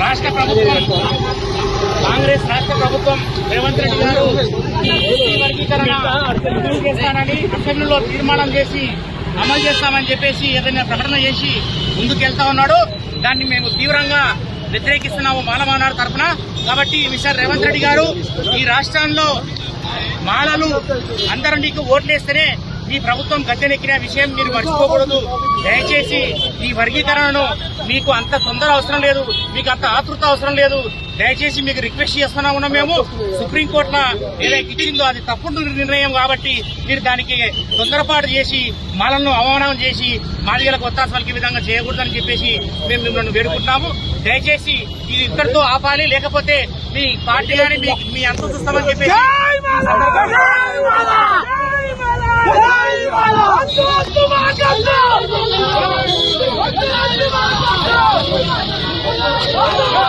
రాష్ట్ర ప్రభుత్వం కాంగ్రెస్ రాష్ట్ర ప్రభుత్వం రేవంత్ రెడ్డి గారు ఎస్సీ వర్గీకరణ అమలు చేస్తానని అసెంబ్లీలో తీర్మానం చేసి అమలు చేస్తామని చెప్పేసి ఏదైనా ప్రకటన చేసి ముందుకెళ్తా ఉన్నాడు. దాన్ని మేము తీవ్రంగా వ్యతిరేకిస్తున్నాము మాలమానాడు తరఫున. కాబట్టి మిస్టర్ రేవంత్ రెడ్డి గారు, ఈ రాష్ట్రంలో మాలలు అందరూ నీకు ఓట్లేస్తేనే మీ ప్రభుత్వం గద్దెనెక్కిన విషయం మీరు మర్చిపోకూడదు. దయచేసి ఈ వర్గీకరణను మీకు అంత తొందర అవసరం లేదు, మీకు అంత ఆతృత అవసరం లేదు. దయచేసి మీకు రిక్వెస్ట్ చేస్తున్నా ఉన్నాం. మేము సుప్రీంకోర్టులో ఏదైతే ఇచ్చిందో అది తప్పుడు నిర్ణయం కాబట్టి మీరు దానికి తొందరపాటు చేసి మాలను అవమానం చేసి మాదిగలకు ఒత్తాస పలికే విధంగా చేయకూడదని చెప్పేసి మేము మిమ్మల్ని వేడుకుంటున్నాము. దయచేసి ఇది ఇక్కడితో ఆపాలి, లేకపోతే మీ పార్టీ కానీ మీ అంత చూస్తామని చెప్పేసి